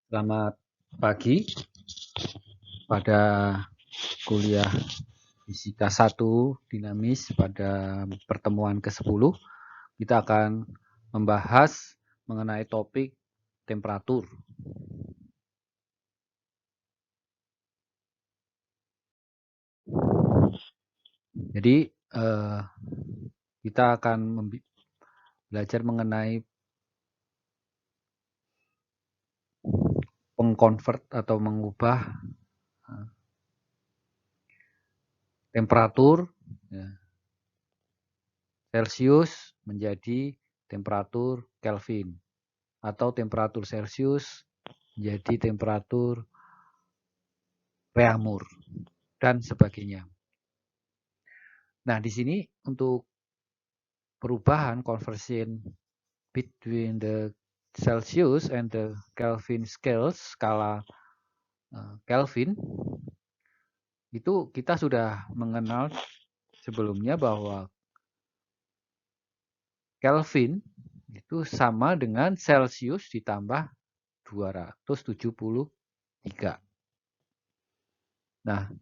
Selamat pagi pada kuliah Fisika 1 Dinamis pada pertemuan ke-10. Kita akan membahas mengenai topik temperatur. Jadi kita akan belajar mengenai pengkonvert atau mengubah temperatur Celcius menjadi temperatur Kelvin atau temperatur Celcius menjadi temperatur Reaumur dan sebagainya. Nah, di sini untuk perubahan conversion between the Celsius and the Kelvin scales, skala Kelvin, itu kita sudah mengenal sebelumnya bahwa Kelvin itu sama dengan Celsius ditambah 273. Nah,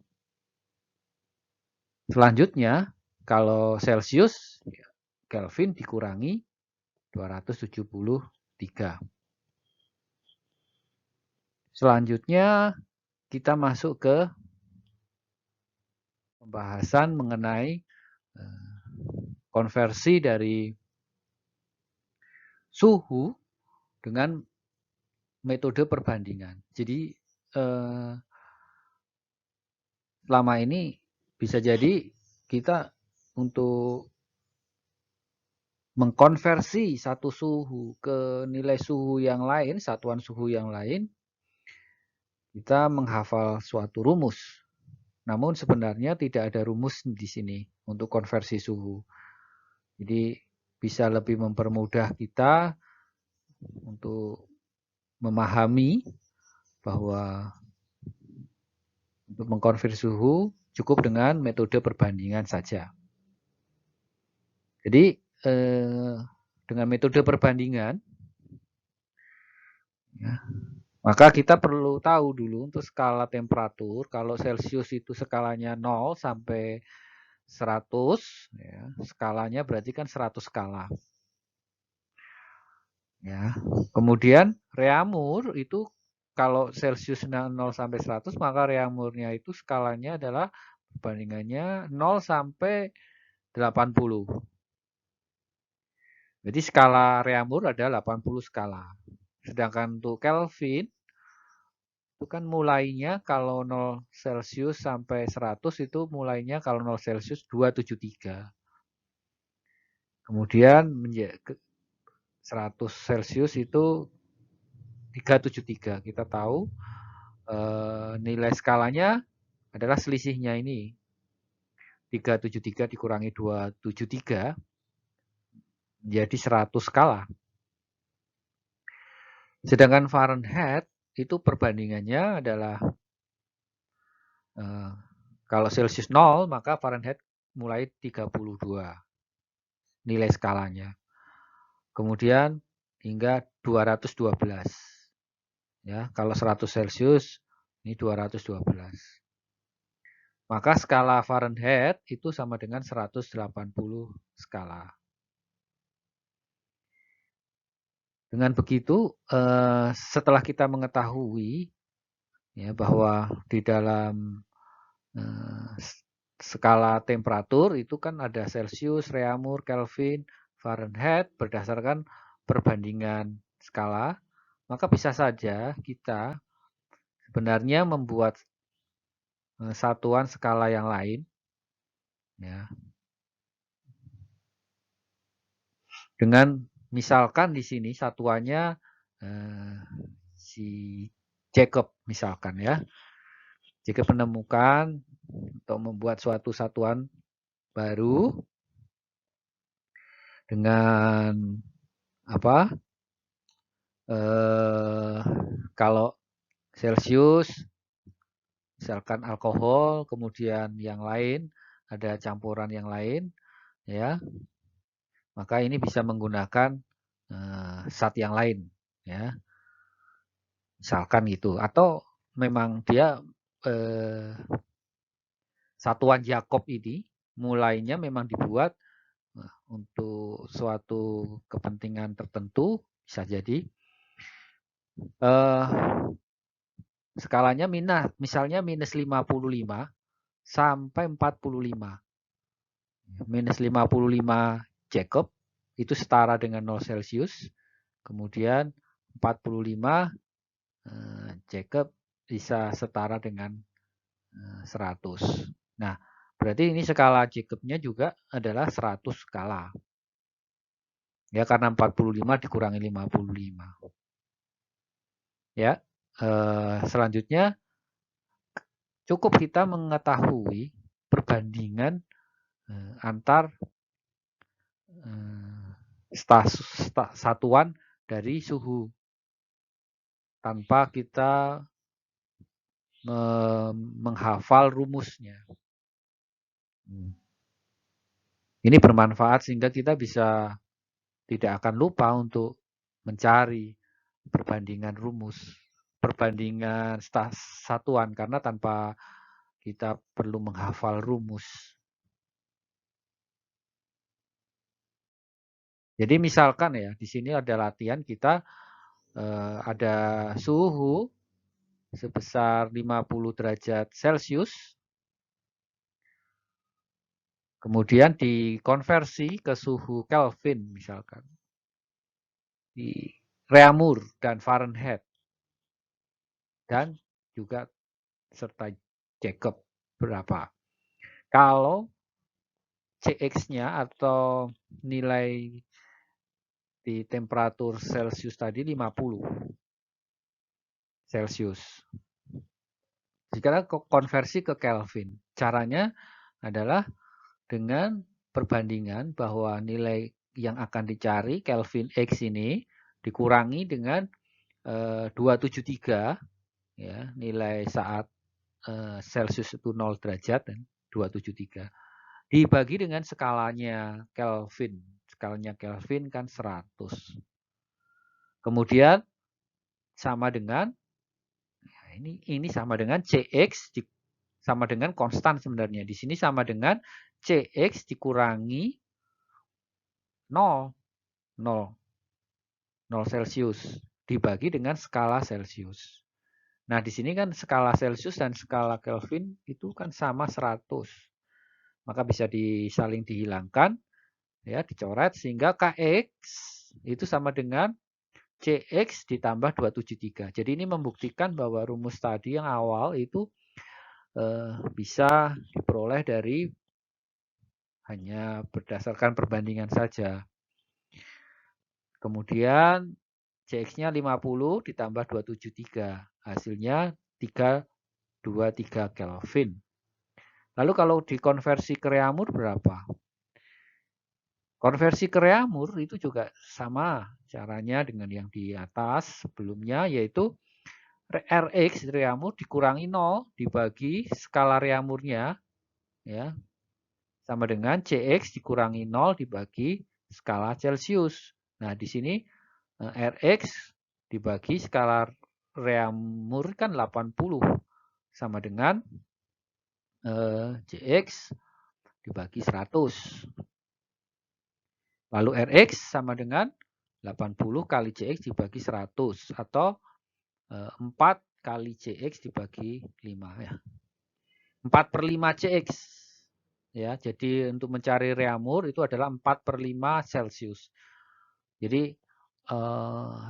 selanjutnya kalau Celsius, Kelvin dikurangi 273. Selanjutnya kita masuk ke pembahasan mengenai konversi dari suhu dengan metode perbandingan. Jadi selama ini bisa jadi kita untuk mengkonversi satu suhu ke nilai suhu yang lain, satuan suhu yang lain, kita menghafal suatu rumus. Namun sebenarnya tidak ada rumus di sini untuk konversi suhu. Jadi bisa lebih mempermudah kita untuk memahami bahwa untuk mengkonversi suhu cukup dengan metode perbandingan saja. Jadi dengan metode perbandingan, ya, maka kita perlu tahu dulu untuk skala temperatur. Kalau Celsius itu skalanya 0 sampai 100, ya, skalanya berarti kan 100 skala. Ya. Kemudian Reaumur itu kalau Celsius 0 sampai 100, maka Reaumurnya itu skalanya adalah perbandingannya 0 sampai 80. Jadi skala Reaumur ada 80 skala. Sedangkan untuk Kelvin itu kan mulainya kalau 0 Celsius sampai 100 itu mulainya kalau 0 Celsius 273. Kemudian 100 Celsius itu 373. Kita tahu nilai skalanya adalah selisihnya ini. 373 dikurangi 273 menjadi 100 skala. Sedangkan Fahrenheit itu perbandingannya adalah kalau Celsius 0 maka Fahrenheit mulai 32 nilai skalanya. Kemudian hingga 212. Ya, kalau 100 Celsius ini 212. Maka skala Fahrenheit itu sama dengan 180 skala. Dengan begitu, setelah kita mengetahui ya, bahwa di dalam skala temperatur itu kan ada Celsius, Reaumur, Kelvin, Fahrenheit berdasarkan perbandingan skala, maka bisa saja kita sebenarnya membuat satuan skala yang lain, ya, dengan misalkan di sini satuannya si Jacob misalkan ya. Jacob menemukan atau membuat suatu satuan baru dengan apa? Kalau Celsius misalkan alkohol, kemudian yang lain ada campuran yang lain, ya, maka ini bisa menggunakan zat yang lain, ya. Misalkan gitu. Atau memang dia satuan Jakob ini mulainya memang dibuat untuk suatu kepentingan tertentu, bisa jadi skalanya misalnya minus 55 sampai 45. Minus 55 Jakob itu setara dengan 0 Celsius. Kemudian 45 Jakob bisa setara dengan 100. Nah, berarti ini skala Jacobnya juga adalah 100 skala. Ya, karena 45 dikurangi 55. Ya, selanjutnya cukup kita mengetahui perbandingan antar satuan dari suhu tanpa kita menghafal rumusnya. Ini bermanfaat sehingga kita bisa tidak akan lupa untuk mencari perbandingan rumus, perbandingan satuan, karena tanpa kita perlu menghafal rumus. Jadi misalkan ya, di sini ada latihan kita ada suhu sebesar 50 derajat Celcius, kemudian dikonversi ke suhu Kelvin misalkan, di Reaumur dan Fahrenheit, dan juga serta Jacob berapa. Kalau Cx-nya atau nilai di temperatur Celcius tadi 50 Celcius. Sekarang konversi ke Kelvin. Caranya adalah dengan perbandingan bahwa nilai yang akan dicari Kelvin X ini dikurangi dengan 273 ya, nilai saat Celcius itu 0 derajat dan 273 dibagi dengan skalanya Kelvin. Skalanya Kelvin kan 100. Kemudian sama dengan ini sama dengan Cx sama dengan konstan sebenarnya. Di sini sama dengan Cx dikurangi 0 Celcius dibagi dengan skala Celcius. Nah, di sini kan skala Celcius dan skala Kelvin itu kan sama 100. Maka bisa saling dihilangkan, ya, dicoret sehingga Kx itu sama dengan Cx ditambah 273. Jadi ini membuktikan bahwa rumus tadi yang awal itu bisa diperoleh dari hanya berdasarkan perbandingan saja. Kemudian Cx-nya 50 ditambah 273. Hasilnya 323 Kelvin. Lalu kalau dikonversi ke Reaumur berapa? Konversi ke Reaumur itu juga sama caranya dengan yang di atas sebelumnya, yaitu Rx Reaumur dikurangi 0 dibagi skala Reaumurnya, ya, sama dengan Cx dikurangi 0 dibagi skala Celcius. Nah, di sini Rx dibagi skala Reaumur kan 80 sama dengan Cx dibagi 100. Lalu Rx sama dengan 80 kali Cx dibagi 100 atau 4 kali Cx dibagi 5 ya. 4/5 Cx. Ya, jadi untuk mencari Reaumur itu adalah 4/5 Celcius. Jadi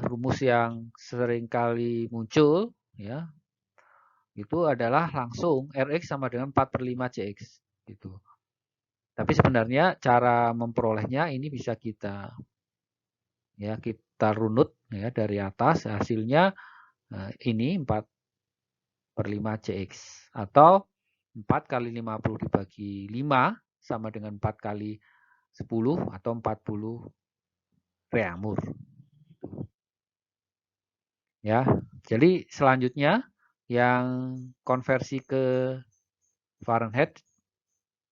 rumus yang sering kali muncul ya itu adalah langsung Rx sama dengan 4/5 Cx gitu. Tapi sebenarnya cara memperolehnya ini bisa kita runut ya dari atas, hasilnya ini 4/5 Cx atau 4 kali 50 dibagi 5 sama dengan 4 kali 10 atau 40 Reaumur. Ya, jadi selanjutnya yang konversi ke Fahrenheit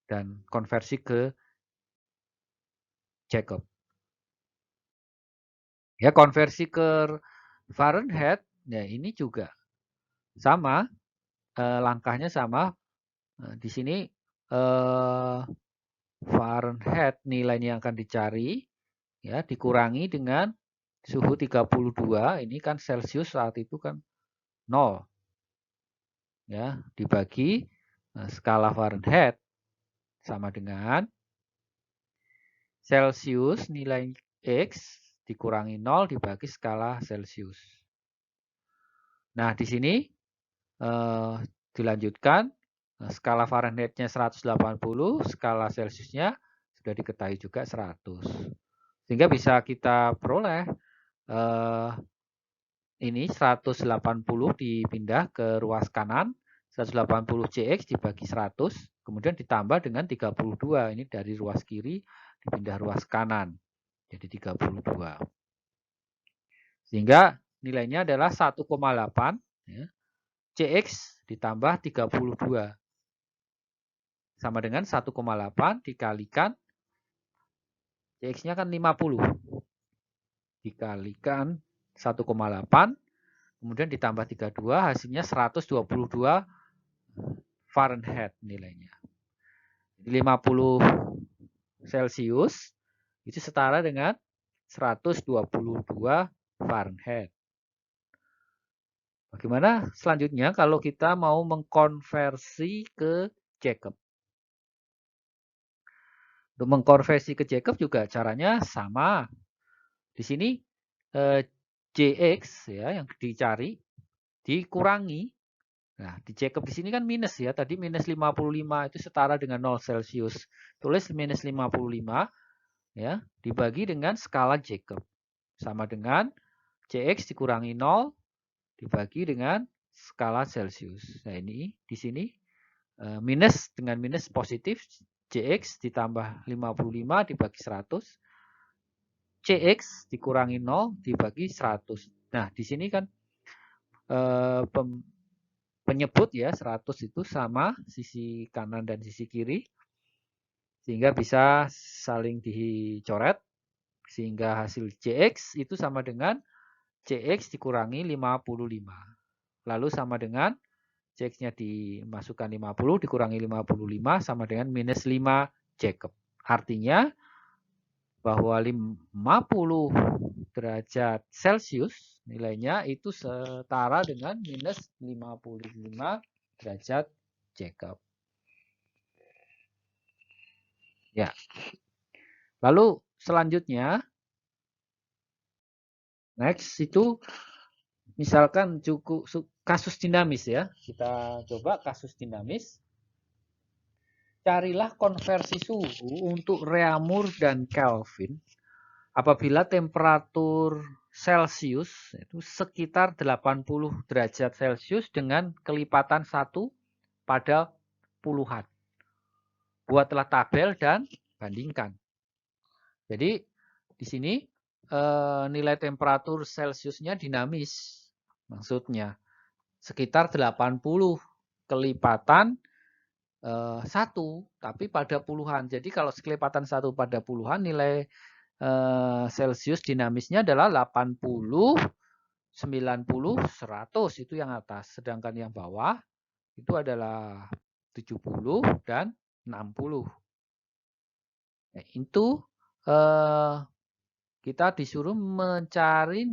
dan konversi ke Jacob. Ya, konversi ke Fahrenheit Nah, ini juga sama, langkahnya sama. Di sini Fahrenheit nilainya yang akan dicari, ya, dikurangi dengan suhu 32, ini kan Celsius saat itu kan 0, ya, dibagi skala Fahrenheit sama dengan Celsius nilai X dikurangi 0 dibagi skala Celsius. Nah, di sini dilanjutkan, skala Fahrenheit-nya 180, skala Celsiusnya sudah diketahui juga 100. Sehingga bisa kita peroleh ini 180 dipindah ke ruas kanan, 180 CX dibagi 100, kemudian ditambah dengan 32. Ini dari ruas kiri dipindah ruas kanan, jadi 32. Sehingga nilainya adalah 1,8, ya, CX ditambah 32. Sama dengan 1,8 dikalikan, CX-nya kan 50. Dikalikan 1,8, kemudian ditambah 32, hasilnya 122 Fahrenheit nilainya. 50 Celsius itu setara dengan 122 Fahrenheit. Bagaimana selanjutnya kalau kita mau mengkonversi ke Jacob? Untuk mengkonversi ke Jacob juga caranya sama. Di sini JX ya yang dicari dikurangi. Nah, di Jacob di sini kan minus ya. Tadi minus 55 itu setara dengan 0 Celsius. Tulis minus 55 ya, dibagi dengan skala Jacob. Sama dengan CX dikurangi 0 dibagi dengan skala Celsius. Nah, ini di sini minus dengan minus positif, CX ditambah 55 dibagi 100. CX dikurangi 0 dibagi 100. Nah, di sini kan penyebut ya 100 itu sama sisi kanan dan sisi kiri. Sehingga bisa saling dicoret. Sehingga hasil CX itu sama dengan CX dikurangi 55. Lalu sama dengan CX-nya dimasukkan 50 dikurangi 55 sama dengan minus 5 Jacob. Artinya bahwa 50 derajat Celcius nilainya itu setara dengan minus 55 derajat Jacob. Ya. Lalu selanjutnya, next itu misalkan cukup kasus dinamis ya. Kita coba kasus dinamis. Carilah konversi suhu untuk Reaumur dan Kelvin apabila temperatur Celcius itu sekitar 80 derajat Celcius dengan kelipatan 1 pada puluhan. Buatlah tabel dan bandingkan. Jadi di sini nilai temperatur Celciusnya dinamis. Maksudnya sekitar 80 kelipatan 1, tapi pada puluhan. Jadi kalau kelipatan 1 pada puluhan, nilai Celcius dinamisnya adalah 80, 90, 100. Itu yang atas. Sedangkan yang bawah itu adalah 70 dan 60. Nah, itu kita disuruh mencari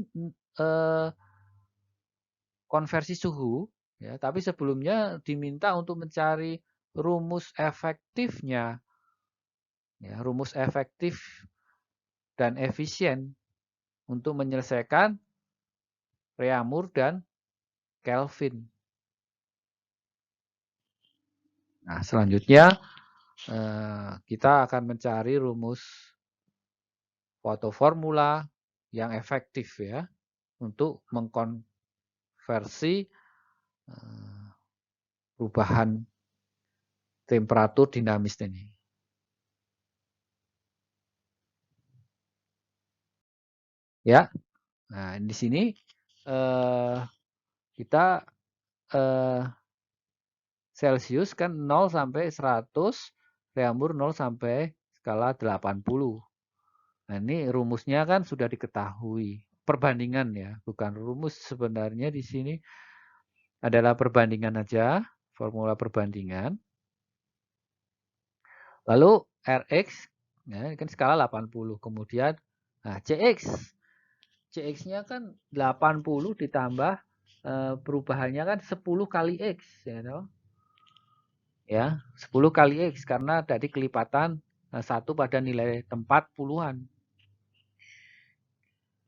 konversi suhu, ya, tapi sebelumnya diminta untuk mencari rumus efektifnya, ya, rumus efektif dan efisien untuk menyelesaikan Reaumur dan Kelvin. Nah, selanjutnya kita akan mencari rumus foto formula yang efektif ya untuk mengkonversi perubahan temperatur dinamis ini. Ya, nah di sini kita Celsius kan 0 sampai 100, Reaumur 0 sampai skala 80. Nah, ini rumusnya kan sudah diketahui. perbandingan ya, bukan rumus sebenarnya di sini adalah perbandingan aja, formula perbandingan. Lalu Rx, ya, kan skala 80. Kemudian nah, Cx. Cx-nya kan 80 ditambah perubahannya kan 10 kali X. Ya, 10 kali X karena tadi kelipatan 1 pada nilai tempat puluhan.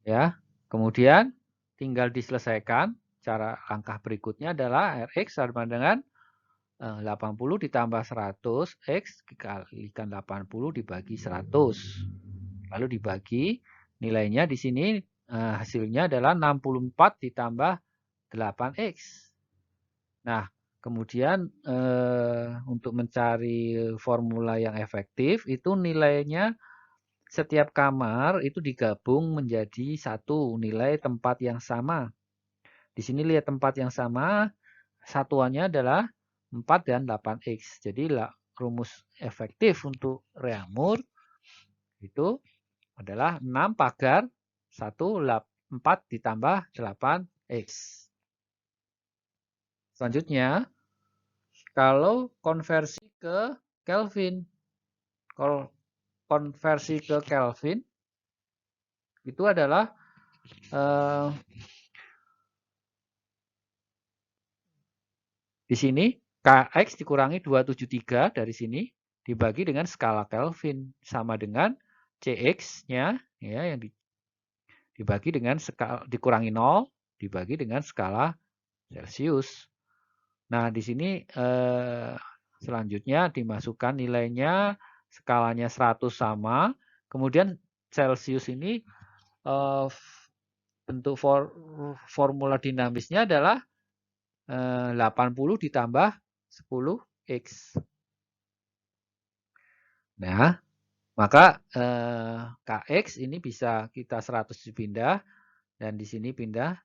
Ya, kemudian tinggal diselesaikan. Cara langkah berikutnya adalah Rx sama dengan 80 ditambah 100, X dikalikan 80 dibagi 100. Lalu dibagi, nilainya di sini hasilnya adalah 64 ditambah 8X. Nah, kemudian untuk mencari formula yang efektif, itu nilainya setiap kamar itu digabung menjadi satu nilai tempat yang sama. Di sini lihat tempat yang sama, satuannya adalah 4 dan 8X. Jadi rumus efektif untuk Reaumur itu adalah 6 pagar 4 ditambah 8X. Selanjutnya, kalau konversi ke Kelvin. Kalau konversi ke Kelvin itu adalah di sini Kx dikurangi 273 dari sini dibagi dengan skala Kelvin sama dengan Cx-nya ya yang dibagi dengan skala dikurangi 0 dibagi dengan skala Celcius. Nah, di sini selanjutnya dimasukkan nilainya skalanya 100 sama, kemudian Celcius ini bentuk formula dinamisnya adalah 80 ditambah 10X. Nah, maka Kx ini bisa kita 100 dipindah dan di sini pindah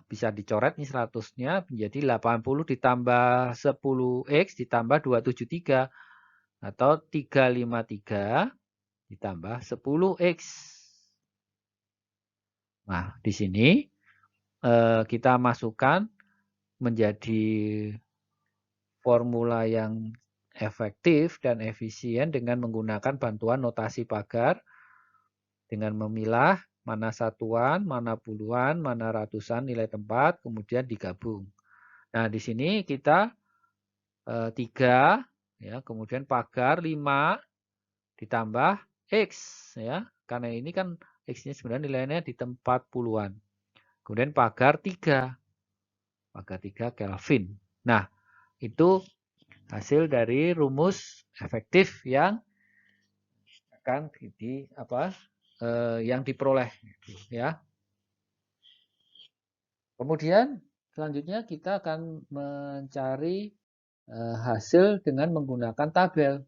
bisa dicoret nih 100-nya menjadi 80 ditambah 10X ditambah 273 atau 353 ditambah 10X. Nah, di sini kita masukkan menjadi formula yang efektif dan efisien dengan menggunakan bantuan notasi pagar dengan memilah mana satuan, mana puluhan, mana ratusan nilai tempat, kemudian digabung. Nah, di sini kita 3, ya, kemudian pagar 5 ditambah X, ya, karena ini kan X-nya sebenarnya nilainya di tempat puluhan. Kemudian pagar 3 Kelvin. Nah, itu hasil dari rumus efektif yang akan yang diperoleh, ya. Kemudian selanjutnya kita akan mencari hasil dengan menggunakan tabel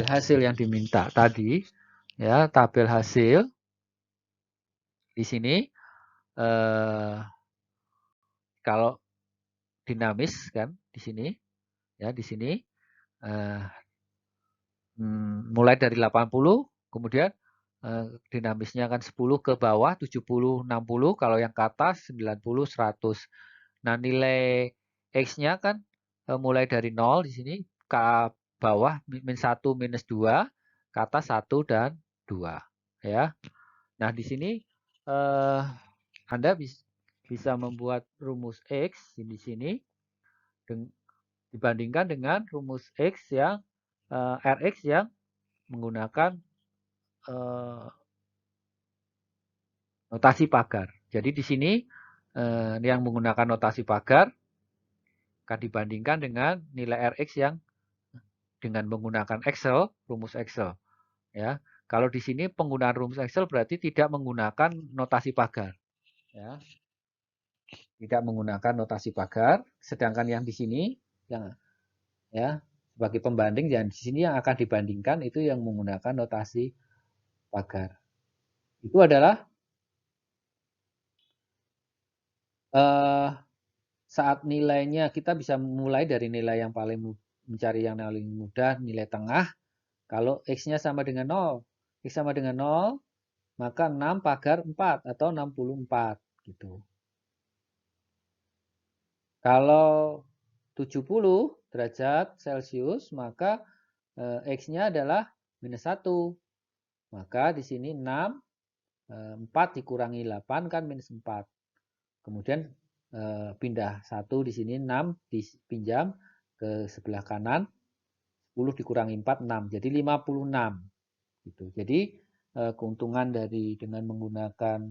hasil yang diminta tadi, ya, tabel hasil di sini kalau dinamis kan di sini, ya, di sini mulai dari 80, kemudian dinamisnya kan 10 ke bawah, 70, 60, kalau yang ke atas 90, 100. Nah, nilai X-nya kan mulai dari 0 di sini ke bawah minus 1, minus 2, ke atas 1 dan 2. Ya. Nah, di sini Anda bisa membuat rumus X di sini dibandingkan dengan rumus X yang Rx yang menggunakan notasi pagar. Jadi di sini yang menggunakan notasi pagar akan dibandingkan dengan nilai Rx yang dengan menggunakan Excel, rumus Excel. Ya, kalau di sini penggunaan rumus Excel berarti tidak menggunakan notasi pagar. Ya, tidak menggunakan notasi pagar. Sedangkan yang di sini, yang ya sebagai pembanding, yang di sini yang akan dibandingkan itu yang menggunakan notasi pagar. Itu adalah saat nilainya kita bisa mulai dari nilai yang paling mencari yang paling mudah, nilai tengah. Kalau X-nya sama dengan 0. X sama dengan 0, maka 6 pagar 4 atau 64 gitu. Kalau 70 derajat Celcius, maka X-nya adalah minus 1. Maka di sini 6, 4 dikurangi 8 kan minus 4. Kemudian pindah 1 di sini, 6 dipinjam ke sebelah kanan, 10 dikurangi 4, 6. Jadi 56. Gitu. Jadi keuntungan dengan menggunakan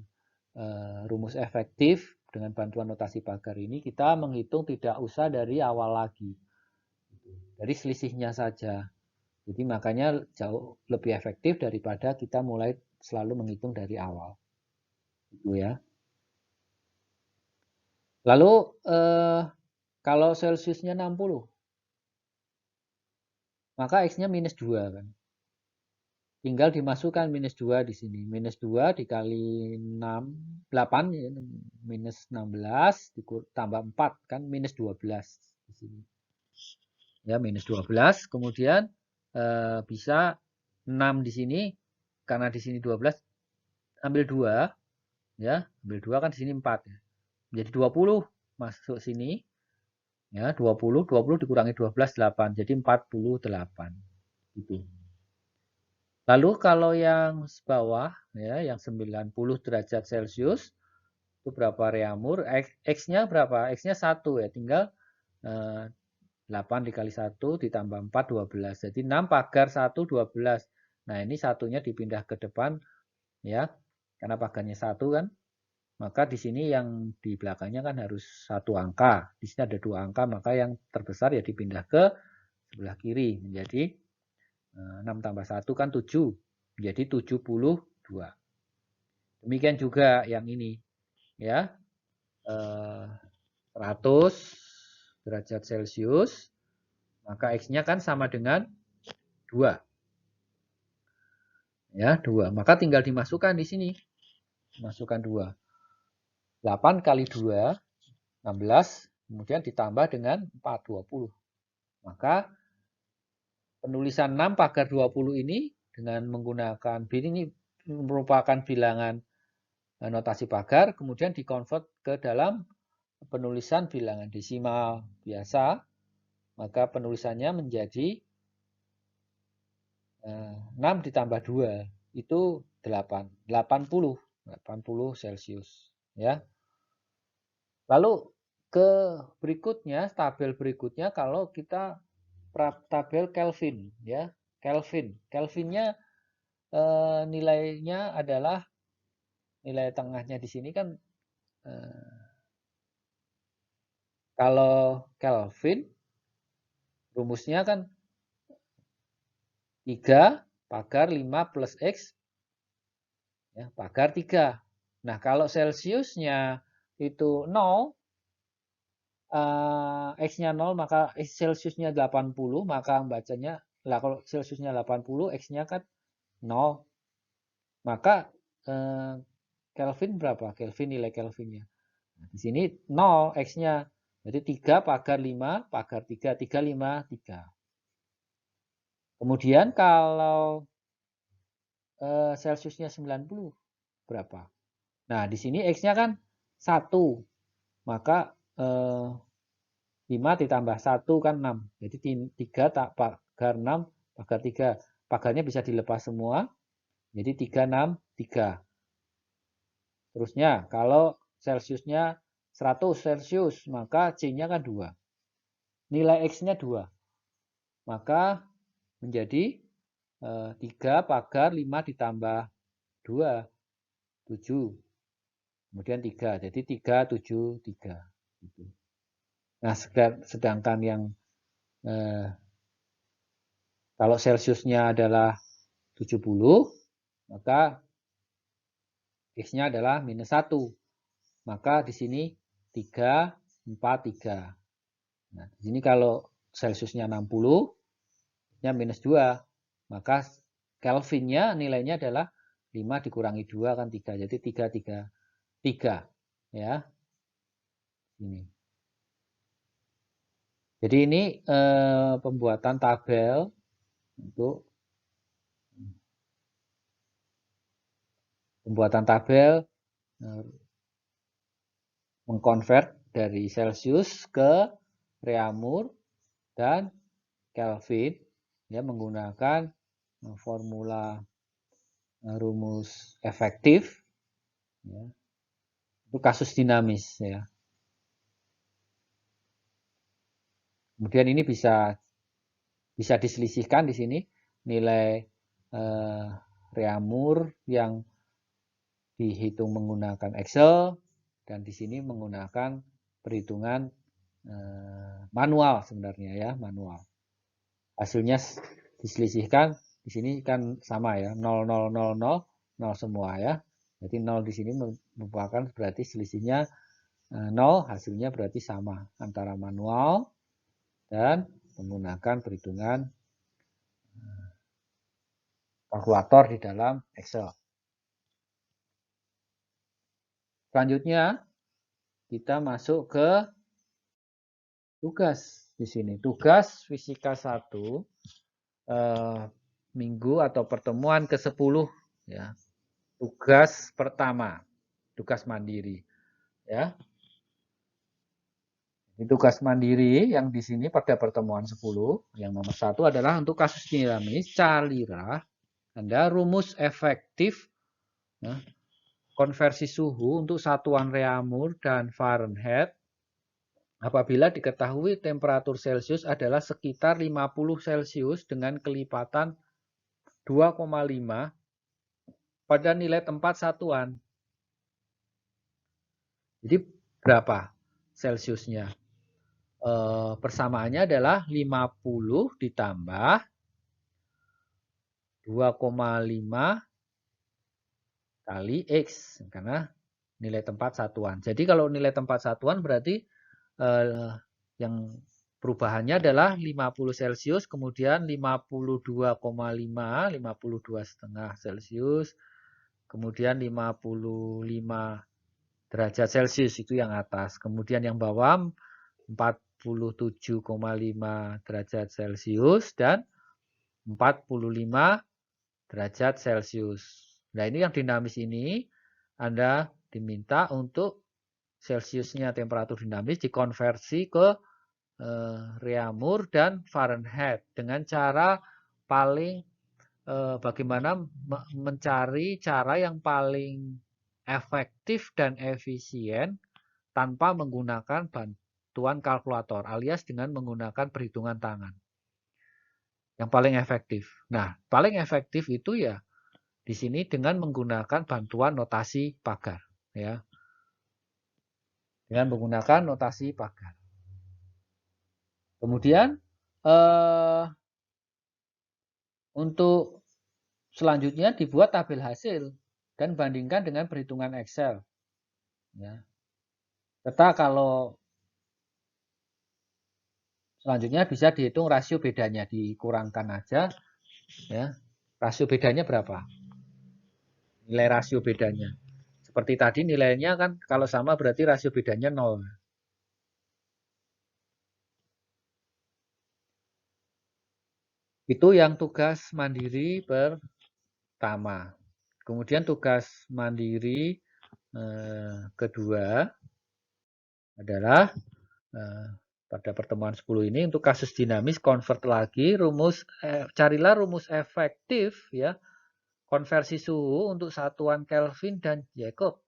rumus efektif dengan bantuan notasi pagar ini, kita menghitung tidak usah dari awal lagi. Dari selisihnya saja. Jadi makanya jauh lebih efektif daripada kita mulai selalu menghitung dari awal. Gitu ya. Lalu kalau Celsiusnya 60, maka X-nya minus 2 kan. Tinggal dimasukkan minus 2 di sini. Minus 2 dikali 6, 8, minus 16, tambah 4 kan minus 12 di sini. Ya, minus 12. Kemudian bisa 6 di sini, karena di sini 12, ambil 2. Ya, ambil 2 kan di sini 4. Ya. Jadi 20 masuk sini. Ya, 20 dikurangi 12, 8. Jadi 48. Gitu. Lalu kalau yang bawah, ya, yang 90 derajat Celcius, itu berapa reaumur? X-nya berapa? X-nya 1 ya, tinggal 8 dikali 1 ditambah 4, 12. Jadi 6 pagar 1, 12. Nah, ini satunya dipindah ke depan, ya, karena pagarnya 1 kan. Maka di sini yang di belakangnya kan harus 1 angka. Di sini ada 2 angka, maka yang terbesar ya dipindah ke sebelah kiri. Menjadi 6 tambah 1 kan 7. Jadi 72. Demikian juga yang ini. Ya, 100 derajat Celcius. Maka X-nya kan sama dengan 2. Ya, 2. Maka tinggal dimasukkan di sini. Masukkan 2. 8 kali 2, 16. Kemudian ditambah dengan 4, 20. Maka penulisan 6 pagar 20 ini dengan menggunakan ini merupakan bilangan notasi pagar, kemudian dikonvert ke dalam penulisan bilangan desimal biasa, maka penulisannya menjadi 6 ditambah 2 itu 8, 80 Celcius, ya. Lalu ke berikutnya, tabel berikutnya kalau kita tabel Kelvin, ya. Kelvinnya nilainya adalah nilai tengahnya di sini kan kalau Kelvin rumusnya kan 3 pagar 5 plus X, ya, pagar 3. Nah, kalau Celsiusnya itu 0, X-nya 0, maka Celsiusnya 80, maka bacanya, lah kalau Celsiusnya 80, X-nya kan 0. Maka Kelvin berapa? Kelvin, nilai Kelvinnya. Nah, di sini 0 X-nya. Jadi 3 pagar 5, pagar 3, 3, 5, 3. Kemudian kalau Celsiusnya 90 berapa? Nah, di sini X-nya kan 1. Maka 5 ditambah 1 kan 6. Jadi 3 pagar 6 pagar 3. Pagarnya bisa dilepas semua. Jadi 3, 6, 3. Terusnya, kalau Celsiusnya 100 Celsius, maka C-nya kan 2. Nilai X-nya 2. Maka menjadi 3 pagar 5 ditambah 2, 7. Kemudian 3. Jadi 3, 7, 3. Nah, sedangkan yang kalau Celsiusnya adalah 70, maka X-nya adalah minus 1. Maka di sini 3, 4, 3. Nah, di sini kalau Celsiusnya 60, nya minus 2. Maka Kelvinnya nilainya adalah 5 dikurangi 2 kan 3. Jadi 3, 3, 3. Ya. Ini. Jadi ini pembuatan tabel untuk Pembuatan tabel mengkonvert dari Celsius ke Reaumur dan Kelvin ya menggunakan formula rumus efektif ya. Itu kasus dinamis ya. Kemudian ini bisa diselisihkan di sini nilai Reaumur yang dihitung menggunakan Excel dan di sini menggunakan perhitungan manual sebenarnya ya, manual. Hasilnya diselisihkan di sini kan sama ya, 0 0 0 0 0 semua ya. Jadi 0 di sini merupakan berarti selisihnya 0, hasilnya berarti sama antara manual dan menggunakan perhitungan kalkulator di dalam Excel. Selanjutnya kita masuk ke tugas di sini. Tugas fisika 1 minggu atau pertemuan ke-10 ya. Tugas pertama, tugas mandiri ya. Ini tugas mandiri yang di sini pada pertemuan 10 yang nomor 1 adalah untuk kasus dinamis carilah Anda rumus efektif ya, konversi suhu untuk satuan Reaumur dan Fahrenheit apabila diketahui temperatur Celcius adalah sekitar 50 Celcius dengan kelipatan 2,5 pada nilai tempat satuan. Jadi berapa Celciusnya? Persamaannya adalah 50 ditambah 2,5 kali X karena nilai tempat satuan. Jadi kalau nilai tempat satuan berarti yang perubahannya adalah 50 Celcius, kemudian 52,5, 52,5 Celcius, kemudian 55 derajat Celcius itu yang atas. Kemudian yang bawah 47,5 derajat Celcius dan 45 derajat Celcius. Nah, ini yang dinamis ini Anda diminta untuk Celciusnya temperatur dinamis dikonversi ke Reaumur dan Fahrenheit dengan cara paling bagaimana mencari cara yang paling efektif dan efisien tanpa menggunakan bantuan kalkulator alias dengan menggunakan perhitungan tangan. Yang paling efektif. Nah, paling efektif itu ya di sini dengan menggunakan bantuan notasi pagar ya. Dengan menggunakan notasi pagar. Kemudian untuk selanjutnya dibuat tabel hasil dan bandingkan dengan perhitungan Excel. Ya. Serta kalau selanjutnya bisa dihitung rasio bedanya, dikurangkan aja. Ya. Rasio bedanya berapa? Nilai rasio bedanya. Seperti tadi nilainya kan kalau sama berarti rasio bedanya 0. Itu yang tugas mandiri pertama. Kemudian tugas mandiri kedua adalah pada pertemuan 10 ini untuk kasus dinamis convert lagi carilah rumus efektif ya konversi suhu untuk satuan Kelvin dan Jacob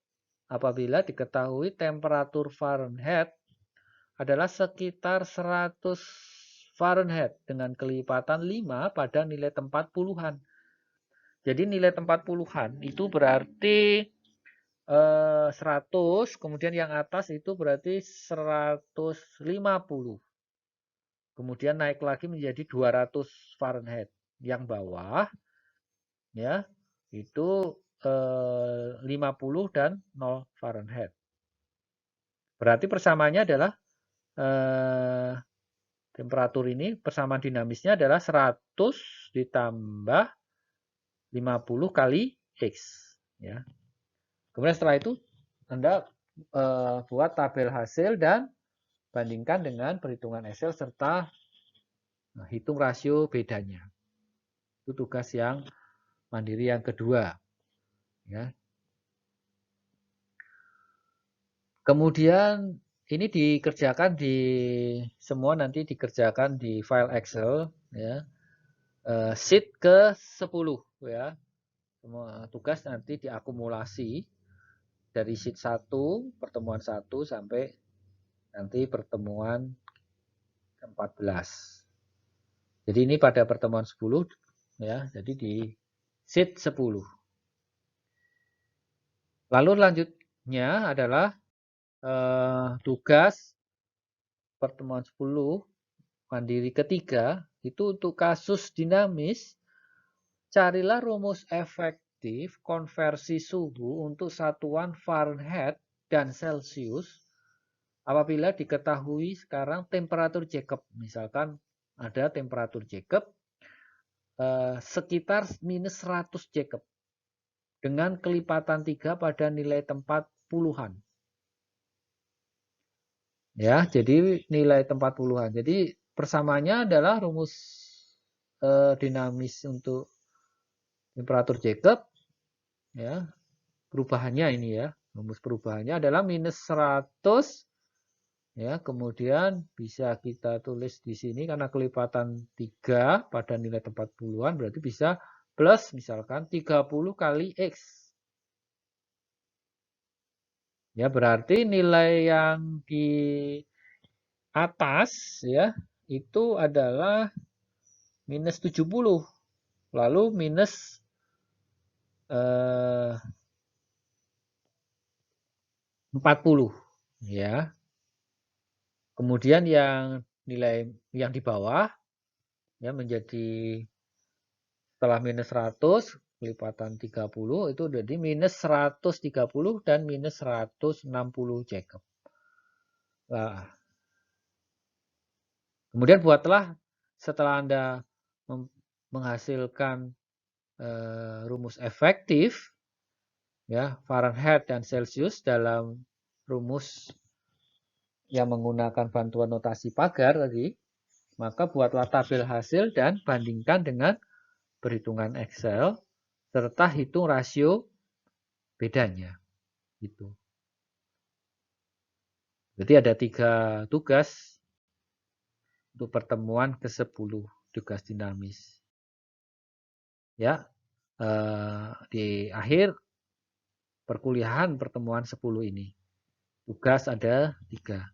apabila diketahui temperatur Fahrenheit adalah sekitar 100 Fahrenheit dengan kelipatan 5 pada nilai tempat puluhan. Jadi nilai tempat puluhan itu berarti 100, kemudian yang atas itu berarti 150. Kemudian naik lagi menjadi 200 Fahrenheit. Yang bawah ya itu 50 dan 0 Fahrenheit. Berarti persamanya adalah temperatur ini persamaan dinamisnya adalah 100 ditambah 50 kali X ya. Kemudian setelah itu Anda buat tabel hasil dan bandingkan dengan perhitungan Excel serta hitung rasio bedanya. Itu tugas yang mandiri yang kedua. Ya. Kemudian ini dikerjakan semua nanti dikerjakan di file Excel ya. Sheet ke-10 ya. Semua tugas nanti diakumulasi dari sheet 1, pertemuan 1 sampai nanti pertemuan ke-14. Jadi ini pada pertemuan 10 ya, jadi di sheet 10. Lalu lanjutnya adalah tugas pertemuan 10 mandiri ketiga itu untuk kasus dinamis, carilah rumus efektif konversi suhu untuk satuan Fahrenheit dan Celcius apabila diketahui sekarang temperatur Jacob. Misalkan ada temperatur Jacob sekitar minus 100 Jacob dengan kelipatan 3 pada nilai tempat puluhan. Ya, jadi nilai tempat puluhan. Jadi persamanya adalah rumus dinamis untuk temperatur Jacob. Ya, perubahannya ini ya, rumus perubahannya adalah minus 100. Ya, kemudian bisa kita tulis di sini karena kelipatan 3 pada nilai tempat puluhan berarti bisa plus misalkan 30 kali X. Ya, berarti nilai yang di atas ya itu adalah minus 70. Lalu minus 40 ya. Kemudian yang nilai yang di bawah ya menjadi setelah minus 100 kelipatan 30 itu jadi minus 130 dan minus 160 Jacob. Nah, kemudian buatlah setelah Anda menghasilkan rumus efektif ya Fahrenheit dan Celcius dalam rumus yang menggunakan bantuan notasi pagar tadi, maka buatlah tabel hasil dan bandingkan dengan perhitungan Excel serta hitung rasio bedanya. Gitu. Jadi ada 3 tugas untuk pertemuan ke-10 tugas dinamis. Ya, di akhir perkuliahan pertemuan 10 ini. Tugas ada 3.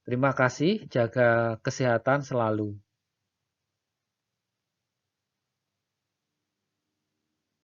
Terima kasih, jaga kesehatan selalu.